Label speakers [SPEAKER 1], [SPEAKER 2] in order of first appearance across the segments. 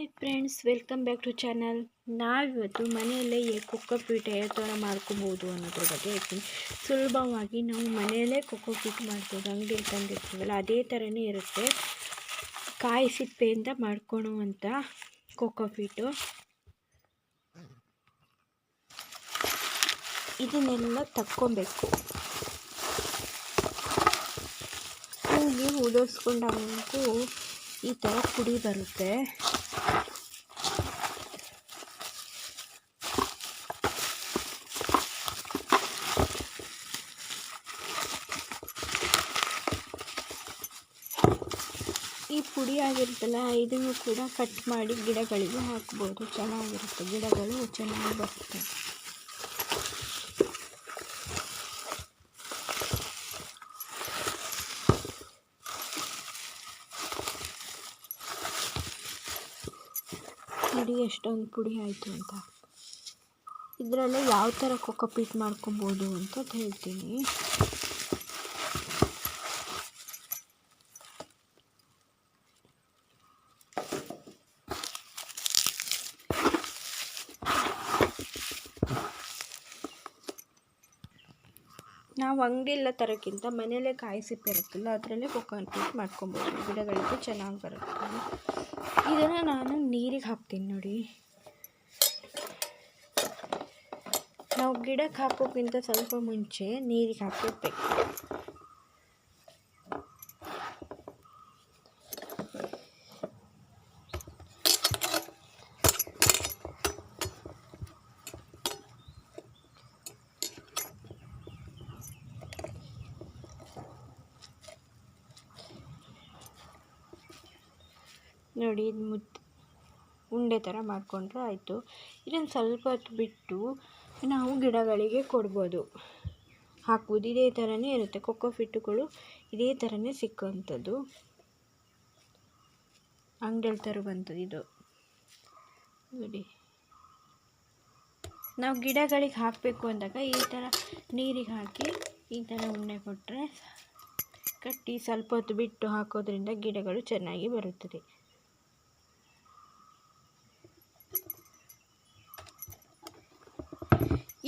[SPEAKER 1] Hi friends, welcome back to channel. ನಾವಿವತ್ತು ಮನೆಯಲ್ಲೇ kho kho feet ಯಾವ ಥರ ಮಾಡ್ಕೊಬೋದು ಅನ್ನೋದ್ರ ಬಗ್ಗೆ ಹೇಳ್ತೀನಿ. ಸುಲಭವಾಗಿ ನಾವು ಮನೆಯಲ್ಲೇ ಕೊಕ್ಕೋ ಪೀಟ್ ಮಾಡ್ಬೋದು. ಅಂಗಡಿಯಲ್ಲಿ ತಂದಿರ್ತೀವಲ್ಲ ಅದೇ ಥರನೇ ಇರುತ್ತೆ. ಕಾಯಿ ಸಿಪ್ಪೆಯಿಂದ ಮಾಡ್ಕೊಳ್ಳುವಂಥ ಕೊಕ್ಕೋ ಪೀಟು. ಇದನ್ನೆಲ್ಲ ತಕ್ಕೊಬೇಕು. ಹೂಗಿ ಉದುರಿಸ್ಕೊಂಡಾಗೂ ಈ ಥರ ಪುಡಿ ಬರುತ್ತೆ. ಈ ಪುಡಿ ಆಗಿರುತ್ತಲ್ಲ, ಇದನ್ನು ಕೂಡ ಕಟ್ ಮಾಡಿ ಗಿಡಗಳಿಗೆ ಹಾಕ್ಬೋದು. ಚೆನ್ನಾಗಿರುತ್ತೆ, ಗಿಡಗಳು ಚೆನ್ನಾಗಿ ಬರ್ತವೆ. ನೋಡಿ ಎಷ್ಟೊಂದು ಪುಡಿ ಆಯಿತು ಅಂತ. ಇದರಲ್ಲೇ ಯಾವ ಥರ ಕೊಕ್ಕೋ ಪೀಟ್ ಮಾಡ್ಕೊಬೋದು ಅಂತ ಹೇಳ್ತೀನಿ. ನಾವು ಅಂಗಡಿಯೆಲ್ಲ ತರೋಕ್ಕಿಂತ ಮನೆಯಲ್ಲೇ ಕಾಯಿ ಸಿಪ್ಪೆ ಇರುತ್ತಲ್ಲ ಅದರಲ್ಲೇ ಕೊಕ್ಕೋ ಪೀಟ್ ಮಾಡ್ಕೊಬೋದು. ಗಿಡಗಳಿಗೆ ಚೆನ್ನಾಗಿ ಬರುತ್ತೆ. ಇದನ್ನು ನಾನು ನೀರಿಗೆ ಹಾಕ್ತೀನಿ. ನೋಡಿ, ನಾವು ಗಿಡಕ್ಕೆ ಹಾಕೋಕ್ಕಿಂತ ಸ್ವಲ್ಪ ಮುಂಚೆ ನೀರಿಗೆ ಹಾಕಿರ್ಬೇಕು. ನೋಡಿ, ಇದು ಉಂಡೆ ಥರ ಮಾಡಿಕೊಂಡ್ರೆ ಆಯಿತು. ಇದನ್ನು ಸ್ವಲ್ಪ ಹೊತ್ತು ಬಿಟ್ಟು ನಾವು ಗಿಡಗಳಿಗೆ ಕೊಡ್ಬೋದು, ಹಾಕ್ಬೋದು. ಇದೇ ಥರನೇ ಇರುತ್ತೆ. ಕೊಕ್ಕೋ ಪೀಟುಗಳು ಇದೇ ಥರನೇ ಸಿಕ್ಕುವಂಥದ್ದು. ಅಂಗಡಿಯಲ್ಲಿ ತರುವಂಥದ್ದು ಇದು. ನೋಡಿ, ನಾವು ಗಿಡಗಳಿಗೆ ಹಾಕಬೇಕು ಅಂದಾಗ ಈ ಥರ ನೀರಿಗೆ ಹಾಕಿ ಈ ಥರ ಉಂಡೆ ಕೊಟ್ಟರೆ ಕಟ್ಟಿ ಸ್ವಲ್ಪ ಹೊತ್ತು ಬಿಟ್ಟು ಹಾಕೋದ್ರಿಂದ ಗಿಡಗಳು ಚೆನ್ನಾಗಿ ಬರುತ್ತದೆ.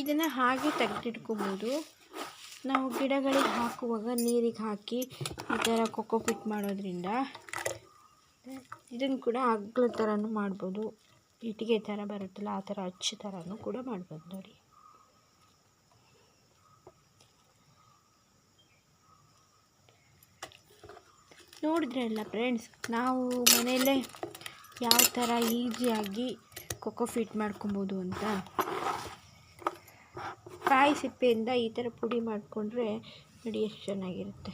[SPEAKER 1] ಇದನ್ನು ಹಾಗೆ ತೆಗೆದಿಟ್ಕೊಬೋದು. ನಾವು ಗಿಡಗಳಿಗೆ ಹಾಕುವಾಗ ನೀರಿಗೆ ಹಾಕಿ ಈ ಥರ ಕೊಕ್ಕೋ ಪೀಟ್ ಮಾಡೋದ್ರಿಂದ ಇದನ್ನು ಕೂಡ ಅಗ್ಲ ಥರನೂ ಮಾಡ್ಬೋದು. ಇಟ್ಟಿಗೆ ಥರ ಬರುತ್ತಲ್ಲ ಆ ಥರ ಅಚ್ಚು ಥರನೂ ಕೂಡ ಮಾಡ್ಬೋದು. ನೋಡಿ, ನೋಡಿದ್ರಲ್ಲ ಫ್ರೆಂಡ್ಸ್, ನಾವು ಮನೆಯಲ್ಲೇ ಯಾವ ಥರ ಈಸಿಯಾಗಿ ಕೊಕ್ಕೋ ಪೀಟ್ ಮಾಡ್ಕೊಬೋದು ಅಂತ. ಕಾಯಿ ಸಿಪ್ಪೆಯಿಂದ ಈ ಥರ ಪುಡಿ ಮಾಡಿಕೊಂಡ್ರೆ ನೋಡಿ ಎಷ್ಟು ಚೆನ್ನಾಗಿರುತ್ತೆ.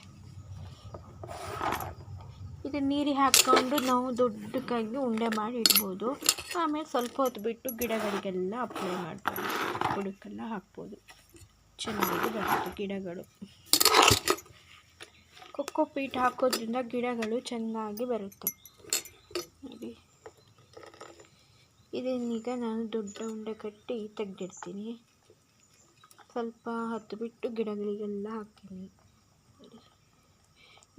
[SPEAKER 1] ಇದು ನೀರಿಗೆ ಹಾಕ್ಕೊಂಡು ನಾವು ದೊಡ್ಡಕ್ಕಾಗಿ ಉಂಡೆ ಮಾಡಿ ಇಡ್ಬೋದು. ಆಮೇಲೆ ಸ್ವಲ್ಪ ಹೊತ್ತು ಬಿಟ್ಟು ಗಿಡಗಳಿಗೆಲ್ಲ ಅಪ್ಲೈ ಮಾಡ್ಬೋದು, ಬುಡಕ್ಕೆಲ್ಲ ಹಾಕ್ಬೋದು. ಚೆನ್ನಾಗಿ ಬರುತ್ತೆ ಗಿಡಗಳು. ಕೊಕ್ಕೋ ಪೀಟ್ ಹಾಕೋದ್ರಿಂದ ಗಿಡಗಳು ಚೆನ್ನಾಗಿ ಬರುತ್ತೆ. ನೋಡಿ, ಇದನ್ನೀಗ ನಾನು ದೊಡ್ಡ ಉಂಡೆ ಕಟ್ಟಿ ತೆಗೆದಿಡ್ತೀನಿ. ಸ್ವಲ್ಪ ಹೊತ್ತು ಬಿಟ್ಟು ಗಿಡಗಳಿಗೆಲ್ಲ ಹಾಕ್ತೀನಿ.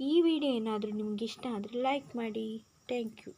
[SPEAKER 1] ಈ ವಿಡಿಯೋ ಏನಾದರೂ ನಿಮ್ಗೆ ಇಷ್ಟ ಆದರೆ ಲೈಕ್ ಮಾಡಿ. Thank you.